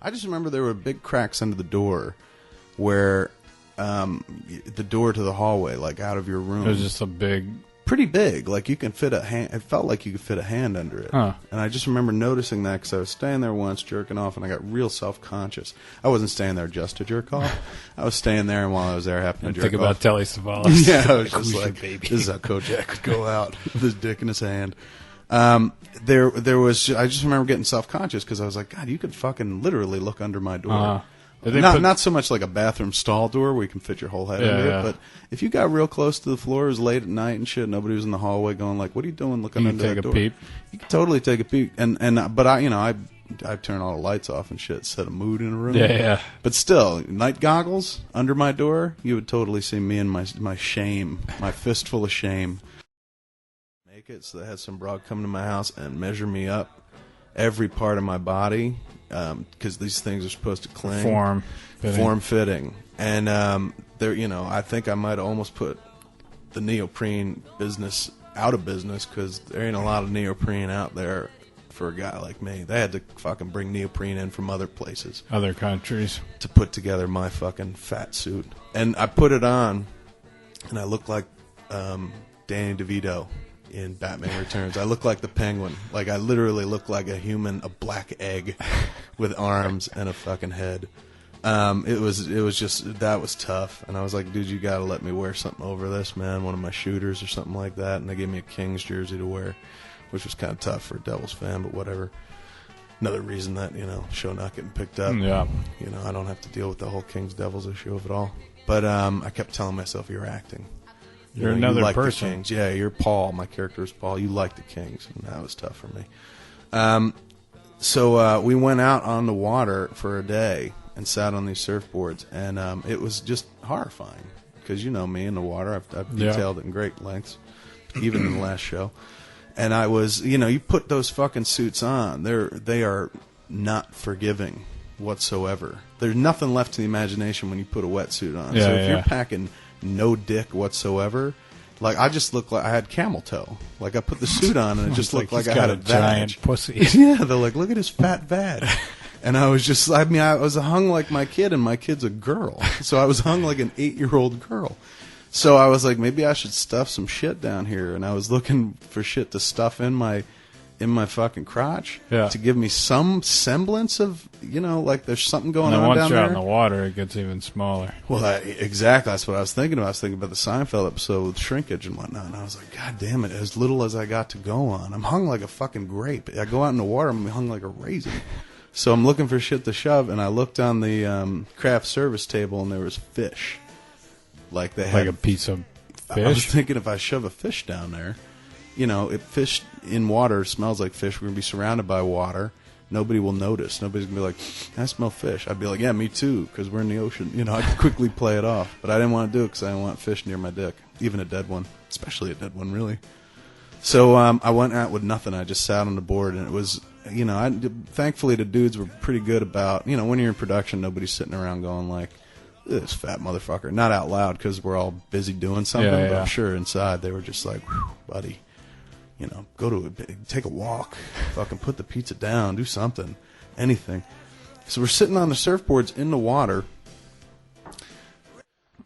I just remember there were big cracks under the door where the door to the hallway, like out of your room. It was just pretty big. Like you can fit a hand. It felt like you could fit a hand under it. Huh. And I just remember noticing that because I was staying there once jerking off, and I got real self-conscious. I wasn't staying there just to jerk off. I was staying there, and while I was there, I happened to jerk off. Think about Telly Savalas. Yeah, I was just like, baby. This is how Kojak would go out with his dick in his hand. There was. I just remember getting self-conscious because I was like, God, you could fucking literally look under my door. Not so much like a bathroom stall door where you can fit your whole head under it, but if you got real close to the floor, it was late at night and shit, nobody was in the hallway going like, "What are you doing looking under that door?" You can take a peep. You can totally take a peep, but I turn all the lights off and shit, set a mood in a room. Yeah. But still, night goggles under my door, you would totally see me and my shame, my fistful of shame. Make it so they had some broad come to my house and measure me up, every part of my body. Because these things are supposed to cling, form fitting, and I think I might almost put the neoprene business out of business because there ain't a lot of neoprene out there for a guy like me. They had to fucking bring neoprene in from other places, other countries, to put together my fucking fat suit. And I put it on, and I look like Danny DeVito in Batman Returns. I look like the Penguin. Like, I literally look like a human, a black egg with arms and a fucking head. It was just, that was tough. And I was like, dude, you gotta let me wear something over this, man. One of my shooters or something like that. And they gave me a Kings jersey to wear, which was kind of tough for a Devils fan, but whatever. Another reason that, show not getting picked up. Yeah. I don't have to deal with the whole Kings Devils issue of it all. But I kept telling myself, you're acting. You're another you like person. The Kings. Yeah, you're Paul. My character is Paul. You like the Kings, and that was tough for me. So we went out on the water for a day and sat on these surfboards, and it was just horrifying because me in the water. I've detailed it in great lengths, even in the last show. And I was, you put those fucking suits on. They are not forgiving whatsoever. There's nothing left to the imagination when you put a wetsuit on. So if you're packing no dick whatsoever, like I just looked like I had camel toe. Like I put the suit on and it just looked like I had a giant pussy. Yeah, they're like, look at his fat vag. And I was just, I was hung like my kid, and my kid's a girl. So I was hung like an 8-year-old girl. So I was like, maybe I should stuff some shit down here. And I was looking for shit to stuff in my fucking crotch to give me some semblance of, like there's something going on down there. And once you're out in the water, it gets even smaller. Well, exactly. That's what I was thinking about. I was thinking about the Seinfeld episode with shrinkage and whatnot. And I was like, God damn it, as little as I got to go on. I'm hung like a fucking grape. I go out in the water, I'm hung like a raisin. So I'm looking for shit to shove, and I looked on the craft service table, and there was fish. Like they had a piece of fish? I was thinking if I shove a fish down there, if fish in water smells like fish, we're going to be surrounded by water. Nobody will notice. Nobody's going to be like, I smell fish. I'd be like, yeah, me too, because we're in the ocean. I could quickly play it off. But I didn't want to do it because I didn't want fish near my dick, even a dead one, especially a dead one, really. So I went out with nothing. I just sat on the board, and it was, thankfully the dudes were pretty good about, when you're in production, nobody's sitting around going like, this fat motherfucker. Not out loud because we're all busy doing something, but I'm sure inside they were just like, buddy. Take a walk, fucking put the pizza down, do something, anything. So we're sitting on the surfboards in the water.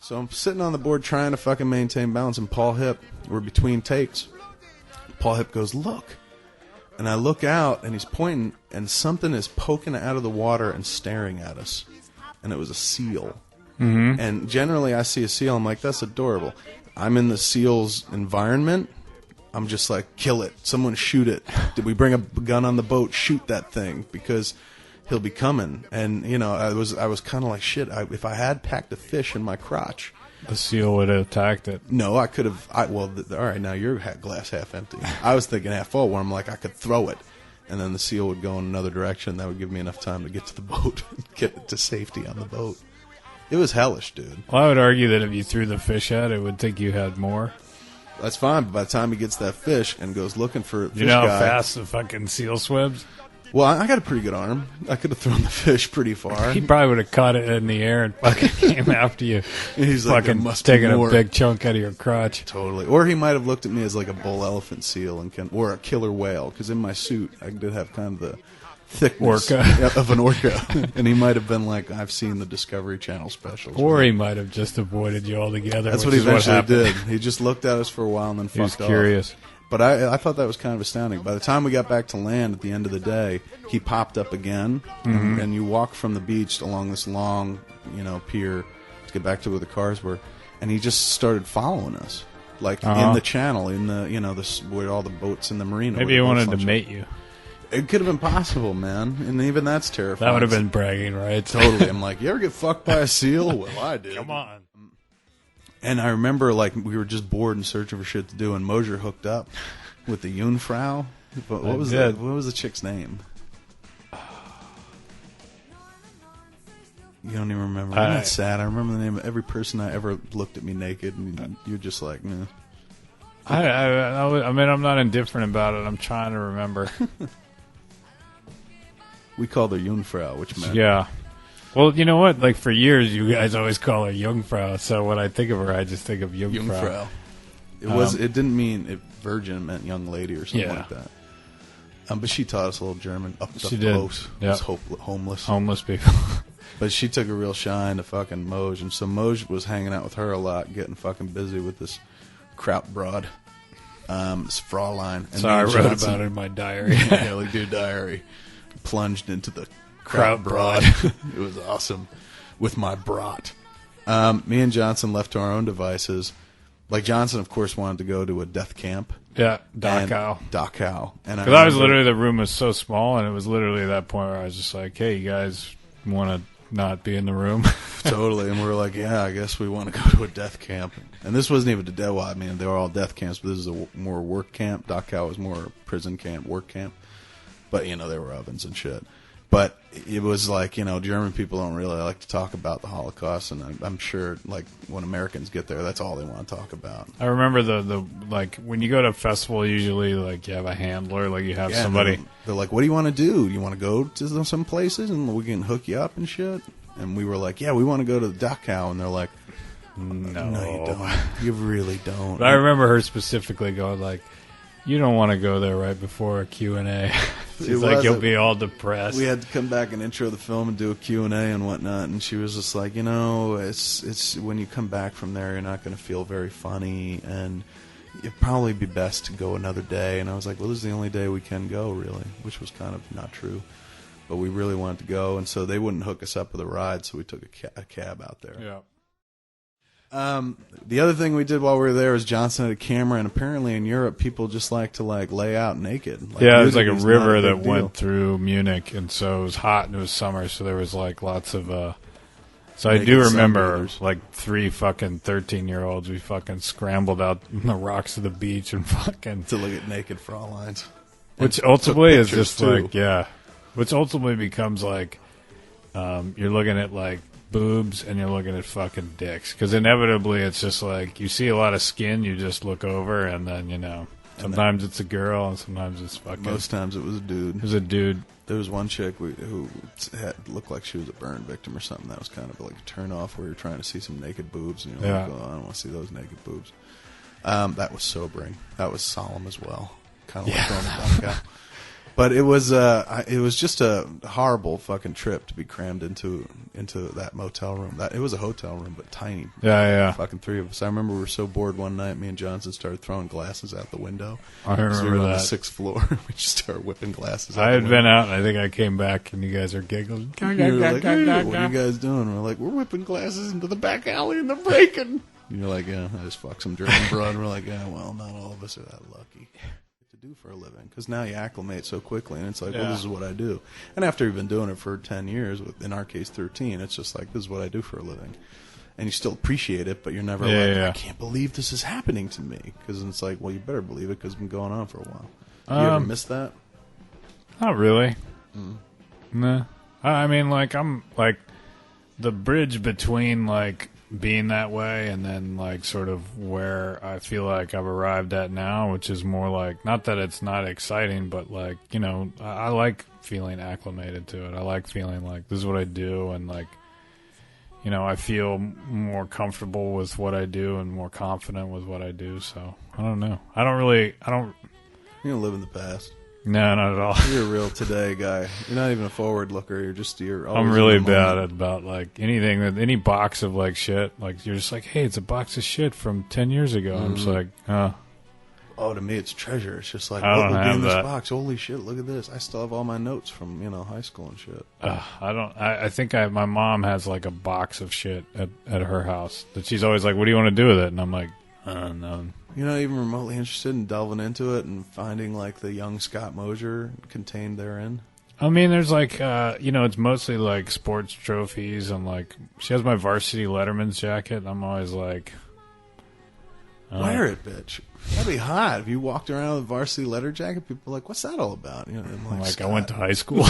So I'm sitting on the board trying to fucking maintain balance, and Paul Hip, we're between takes. Paul Hip goes, look. And I look out, and he's pointing, and something is poking out of the water and staring at us. And it was a seal. Mm-hmm. And generally I see a seal, I'm like, that's adorable. I'm in the seal's environment. I'm just like, kill it. Someone shoot it. Did we bring a gun on the boat? Shoot that thing because he'll be coming. And, I was kind of like, shit, if I had packed a fish in my crotch. The seal would have attacked it. No, I could have. All right, now you're glass half empty. I was thinking half full where I'm like, I could throw it. And then the seal would go in another direction. That would give me enough time to get to the boat, get it to safety on the boat. It was hellish, dude. Well, I would argue that if you threw the fish at it, would think you had more. That's fine, but by the time he gets that fish and goes looking for fish, you know how fast the fucking seal swims? Well, I got a pretty good arm. I could have thrown the fish pretty far. He probably would have caught it in the air and fucking came after you. He's fucking like, taking a big chunk out of your crotch. Totally. Or he might have looked at me as like a bull elephant seal or a killer whale, because in my suit I did have kind of the thickness orca. of an orca. And he might have been like, I've seen the Discovery Channel specials. Or he might have just avoided you altogether. That's what he eventually did. He just looked at us for a while and then fucked off. He was curious. But I thought that was kind of astounding. By the time we got back to land at the end of the day, he popped up again, and you walk from the beach along this long, pier to get back to where the cars were, and he just started following us, like in the channel, in the where all the boats in the marina. Maybe he wanted to mate you. It could have been possible, man, and even that's terrifying. That would have been bragging, right? Totally. I'm like, you ever get fucked by a seal? Well, I did. Come on. And I remember, like, we were just bored and searching for shit to do, and Mosier hooked up with the Jungfrau. What was the chick's name? You don't even remember. That's sad. I remember the name of every person I ever looked at me naked, and you're just like, nah. I mean, I'm not indifferent about it. I'm trying to remember. We called her Jungfrau, which meant... Yeah. Well, you know what? Like, for years, you guys always call her Jungfrau. So when I think of her, I just think of Jungfrau. It didn't mean virgin. It meant young lady or something like that. But she taught us a little German up close. It was homeless. Homeless people. But she took a real shine to fucking Moj. And so Moj was hanging out with her a lot, getting fucking busy with this Kraut broad. This Fraulein. And so I wrote about it in my diary. Yeah, like your diary. Plunged into the Kraut broad. It was awesome. With my brat. Me and Johnson left to our own devices. Like, Johnson, of course, wanted to go to a death camp. Yeah, Dachau. Because I was literally, the room was so small, and it was literally at that point where I was just like, hey, you guys want to not be in the room? Totally. And we were like, yeah, I guess we want to go to a death camp. And this wasn't even I mean, they were all death camps, but this is a more work camp. Dachau was more prison camp, work camp. But, there were ovens and shit. But it was like, German people don't really like to talk about the Holocaust, and I'm sure, like, when Americans get there, that's all they want to talk about. I remember the like, when you go to a festival, usually, like, you have a handler, like, you have somebody. They're like, what do you want to do? You want to go to some places, and we can hook you up and shit? And we were like, yeah, we want to go to the Dachau, and they're like, no, you don't. You really don't. But I remember her specifically going, like, you don't want to go there right before a Q&A. She's like, you'll be all depressed. We had to come back and intro the film and do a Q&A and whatnot, and she was just like, it's when you come back from there, you're not going to feel very funny, and it'd probably be best to go another day. And I was like, well, this is the only day we can go, really, which was kind of not true. But we really wanted to go, and so they wouldn't hook us up with a ride, so we took a cab out there. Yeah. The other thing we did while we were there was Johnson had a camera, and apparently in Europe people just like to lay out naked. Like, yeah, it was like a river that went through Munich, and so it was hot and it was summer, so there was like lots of. So I do remember like 3 fucking 13-year-olds. We fucking scrambled out on the rocks of the beach and fucking to look at naked Frauleins, which ultimately is just too. Which ultimately becomes like you're looking at like boobs and you're looking at fucking dicks, because inevitably it's just like you see a lot of skin, you just look over, and then sometimes it's a girl and sometimes it's fucking. Most times it was a dude. It was a dude. There was one chick who looked like she was a burn victim or something. That was kind of like a turn off, where you're trying to see some naked boobs and you're like, oh, I don't want to see those naked boobs. That was sobering. That was solemn as well. Kind of like going to Dachau. But it was just a horrible fucking trip to be crammed into that motel room. It was a hotel room, but tiny. Yeah. Fucking 3 of us. I remember we were so bored one night, me and Johnson started throwing glasses out the window. I remember we were that. on the 6th floor. We just started whipping glasses out. I had been out, and I think I came back, and you guys are giggling. We were like, hey, what are you guys doing? We're like, we're whipping glasses into the back alley and they're breaking. And you're like, yeah, I just fucked some German broad. And we're like, yeah, well, not all of us are that lucky to do for a living, because now you acclimate so quickly, and it's like, well, this is what I do. And after you've been doing it for 10 years, in our case 13, it's just like, this is what I do for a living, and you still appreciate it, but you're never I can't believe this is happening to me, because it's like, well, you better believe it, because it's been going on for a while. You ever miss that? Not really. Nah. I mean, like, I'm like the bridge between like being that way and then like sort of where I feel like I've arrived at now, which is more like, not that it's not exciting, but like, I like feeling acclimated to it. I like feeling like this is what I do, and like, I feel more comfortable with what I do and more confident with what I do. So I don't know. You don't live in the past. No, not at all. You're a real today guy. You're not even a forward looker. You're always I'm really in the bad moment. about like anything that any box of like shit. Like you're just like, hey, it's a box of shit from 10 years ago. I'm just like, Oh, to me, it's treasure. It's just like, I what don't would be have in this that. box? Holy shit, look at this. I still have all my notes from, high school and shit. I don't. I think my mom has like a box of shit at her house that she's always like, what do you want to do with it? And I'm like, no. You're not even remotely interested in delving into it and finding, like, the young Scott Mosier contained therein? I mean, there's like, it's mostly like sports trophies and like, she has my varsity Letterman's jacket. And I'm always like, wear it, bitch. That'd be hot. If you walked around with a varsity letter jacket, people are like, what's that all about? I'm like I Scott. went to high school.